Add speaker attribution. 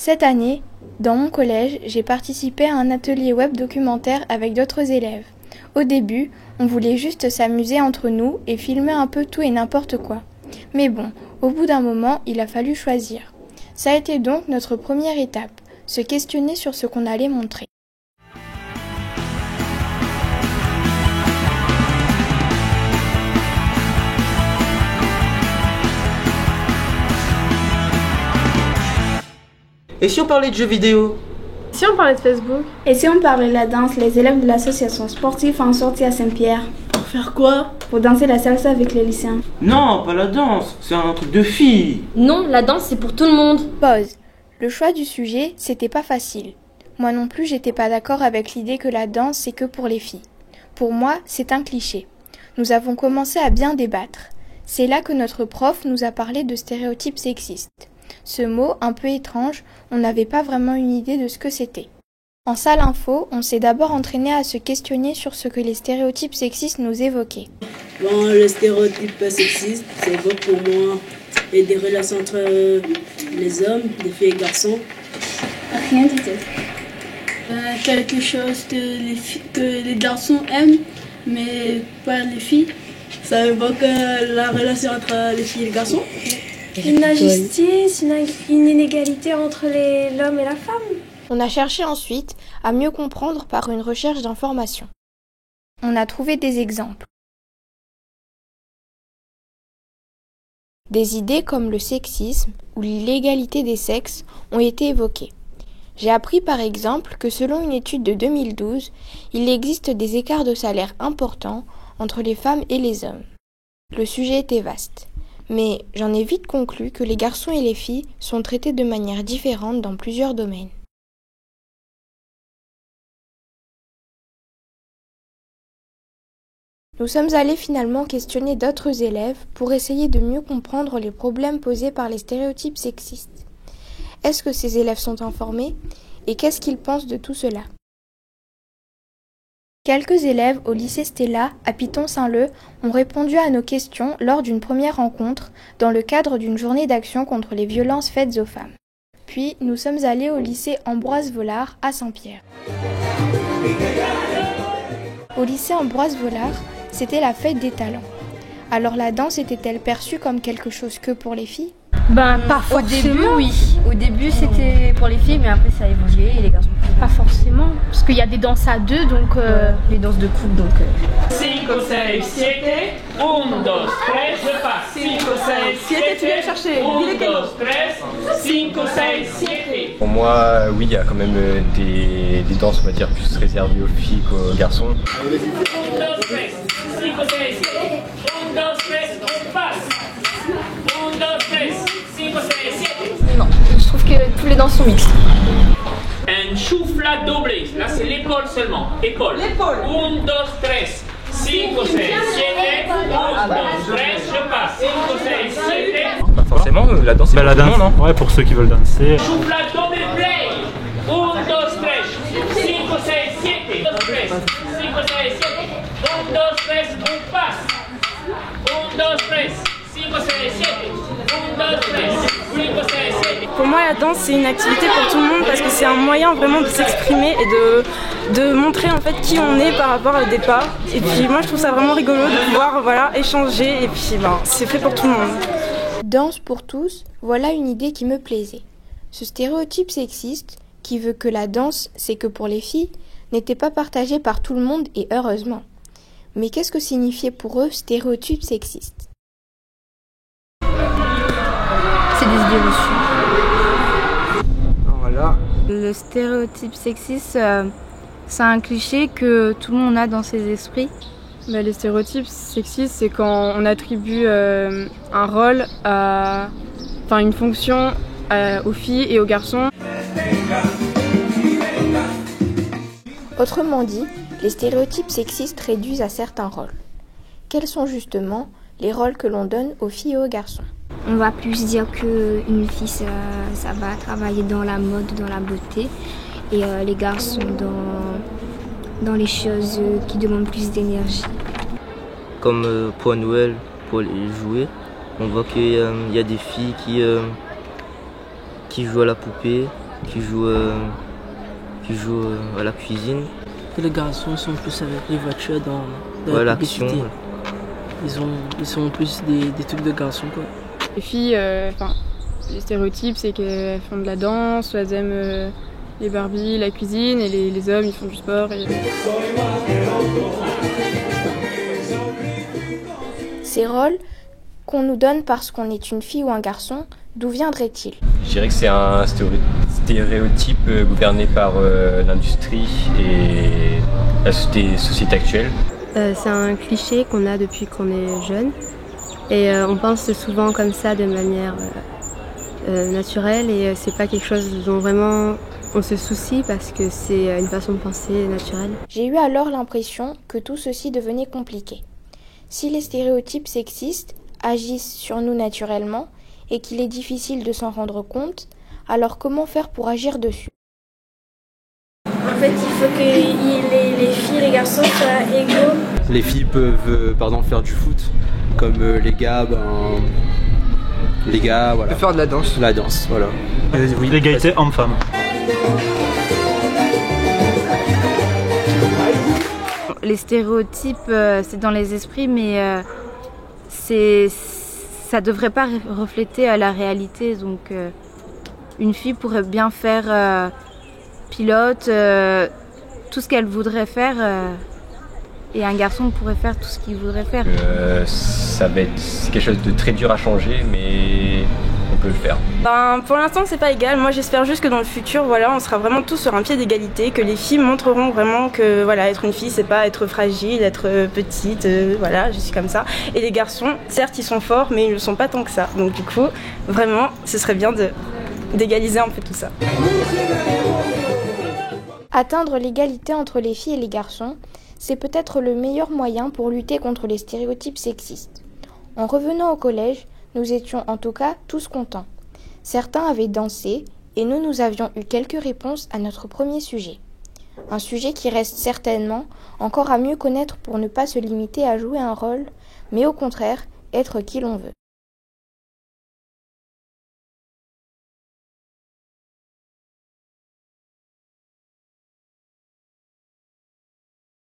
Speaker 1: Cette année, dans mon collège, j'ai participé à un atelier web documentaire avec d'autres élèves. Au début, on voulait juste s'amuser entre nous et filmer un peu tout et n'importe quoi. Mais bon, au bout d'un moment, il a fallu choisir. Ça a été donc notre première étape, se questionner sur ce qu'on allait montrer.
Speaker 2: Et si on parlait de jeux vidéo?
Speaker 3: Si on parlait de Facebook?
Speaker 4: Et si on parlait de la danse, les élèves de l'association sportive ont sorti à Saint-Pierre.
Speaker 3: Pour faire quoi?
Speaker 4: Pour danser la salsa avec les lycéens.
Speaker 2: Non, pas la danse, c'est un truc de filles.
Speaker 5: Non, la danse c'est pour tout le monde.
Speaker 1: Pause. Le choix du sujet, c'était pas facile. Moi non plus, j'étais pas d'accord avec l'idée que la danse c'est que pour les filles. Pour moi, c'est un cliché. Nous avons commencé à bien débattre. C'est là que notre prof nous a parlé de stéréotypes sexistes. Ce mot, un peu étrange, on n'avait pas vraiment une idée de ce que c'était. En salle info, on s'est d'abord entraîné à se questionner sur ce que les stéréotypes sexistes nous évoquaient.
Speaker 6: Bon, le stéréotype sexiste, c'est évoque pour moi et des relations entre les hommes, les filles et garçons.
Speaker 4: Rien du tout.
Speaker 3: Quelque chose que les garçons aiment, mais pas les filles. Ça évoque la relation entre les filles et les garçons.
Speaker 7: Une injustice, une inégalité entre l'homme et la femme.
Speaker 1: On a cherché ensuite à mieux comprendre par une recherche d'informations. On a trouvé des exemples. Des idées comme le sexisme ou l'égalité des sexes ont été évoquées. J'ai appris par exemple que selon une étude de 2012, il existe des écarts de salaire importants entre les femmes et les hommes. Le sujet était vaste. Mais j'en ai vite conclu que les garçons et les filles sont traités de manière différente dans plusieurs domaines. Nous sommes allés finalement questionner d'autres élèves pour essayer de mieux comprendre les problèmes posés par les stéréotypes sexistes. Est-ce que ces élèves sont informés et qu'est-ce qu'ils pensent de tout cela? Quelques élèves au lycée Stella, à Piton-Saint-Leu, ont répondu à nos questions lors d'une première rencontre dans le cadre d'une journée d'action contre les violences faites aux femmes. Puis, nous sommes allés au lycée Ambroise Vollard à Saint-Pierre. Au lycée Ambroise Vollard, c'était la fête des talents. Alors la danse était-elle perçue comme quelque chose que pour les filles?
Speaker 5: Pas forcément. Au début, oui. Au début, c'était pour les filles, mais après, ça a évolué et les garçons.
Speaker 7: Pas forcément, parce qu'il y a des danses à deux, donc...
Speaker 5: Les danses de couple, donc...
Speaker 8: 5, 6, 7, 1, 2, 3, je passe. 5, 6, 7,
Speaker 3: tu viens le chercher.
Speaker 8: 1, 2, 3, 5, 6, 7.
Speaker 9: Pour moi, oui, il y a quand même des danses, on va dire, plus réservées aux filles qu'aux garçons.
Speaker 8: 1, 2, 3, 5, 6, 7, 1, 2, 3, on passe. 1, 2, 3, 5, 6, 7.
Speaker 5: Non, je trouve que tous les danses sont mixtes.
Speaker 8: Un choufla doublé, là c'est l'épaule seulement, épaule. 1, 2, 3, 5, 6, 7, 1, 2, 3, je passe. 5, 6, 7.
Speaker 9: Pas forcément, la danse c'est pour tout le monde, hein.
Speaker 10: Ouais, pour ceux qui veulent danser.
Speaker 8: Choufla double play. 1, 2, 3, 5, 6, 7, 2, 3, 5, 6, 7. 1, 2, 3, on passe. 1, 2, 3, 5, 6, 7. 1, 2, 3, 5, 6, 7.
Speaker 3: Pour moi, la danse, c'est une activité pour tout le monde parce que c'est un moyen vraiment de s'exprimer et de montrer en fait qui on est par rapport au départ. Et puis moi, je trouve ça vraiment rigolo de pouvoir échanger et puis c'est fait pour tout le monde.
Speaker 1: Danse pour tous, voilà une idée qui me plaisait. Ce stéréotype sexiste, qui veut que la danse, c'est que pour les filles, n'était pas partagé par tout le monde et heureusement. Mais qu'est-ce que signifiait pour eux stéréotype sexiste?
Speaker 5: C'est des idées reçues.
Speaker 9: Voilà.
Speaker 11: Le stéréotype sexiste, c'est un cliché que tout le monde a dans ses esprits.
Speaker 3: Les stéréotypes sexistes, c'est quand on attribue un rôle, une fonction aux filles et aux garçons.
Speaker 1: Autrement dit, les stéréotypes sexistes réduisent à certains rôles. Quels sont justement les rôles que l'on donne aux filles et aux garçons?
Speaker 7: On va plus dire qu'une fille, ça va travailler dans la mode, dans la beauté, et les garçons dans les choses qui demandent plus d'énergie.
Speaker 2: Comme pour Noël, pour les jouets, on voit qu'il y a des filles qui jouent à la poupée qui jouent à la cuisine.
Speaker 10: Et les garçons sont plus avec les voitures dans la
Speaker 2: l'action.
Speaker 10: publicité. Ils sont plus des trucs de garçons, quoi.
Speaker 12: Les filles, les stéréotypes, c'est qu'elles font de la danse, elles aiment les Barbies, la cuisine, et les hommes, ils font du sport.
Speaker 1: Ces rôles qu'on nous donne parce qu'on est une fille ou un garçon, d'où viendraient-ils?
Speaker 9: Je dirais que c'est un stéréotype gouverné par l'industrie et la société actuelle.
Speaker 13: C'est un cliché qu'on a depuis qu'on est jeune et on pense souvent comme ça de manière naturelle et c'est pas quelque chose dont vraiment on se soucie parce que c'est une façon de penser naturelle.
Speaker 1: J'ai eu alors l'impression que tout ceci devenait compliqué. Si les stéréotypes sexistes agissent sur nous naturellement et qu'il est difficile de s'en rendre compte, alors comment faire pour agir dessus?
Speaker 4: En fait, il faut que les filles et les garçons soient égaux.
Speaker 14: Les filles peuvent faire du foot, comme les gars, voilà.
Speaker 15: Faire de la danse.
Speaker 14: La danse, voilà.
Speaker 16: Oui, l'égalité homme-femme.
Speaker 11: Les stéréotypes, c'est dans les esprits, mais ça devrait pas refléter la réalité. Donc, une fille pourrait bien faire pilote, tout ce qu'elle voudrait faire, et un garçon pourrait faire tout ce qu'il voudrait faire.
Speaker 9: C'est quelque chose de très dur à changer, mais on peut le faire.
Speaker 3: Pour l'instant, c'est pas égal. Moi, j'espère juste que dans le futur, on sera vraiment tous sur un pied d'égalité, que les filles montreront vraiment que être une fille, c'est pas être fragile, être petite, je suis comme ça. Et les garçons, certes, ils sont forts, mais ils ne le sont pas tant que ça. Donc du coup, vraiment, ce serait bien d'égaliser un peu tout ça.
Speaker 1: Atteindre l'égalité entre les filles et les garçons, c'est peut-être le meilleur moyen pour lutter contre les stéréotypes sexistes. En revenant au collège, nous étions en tout cas tous contents. Certains avaient dansé et nous avions eu quelques réponses à notre premier sujet. Un sujet qui reste certainement encore à mieux connaître pour ne pas se limiter à jouer un rôle, mais au contraire, être qui l'on veut.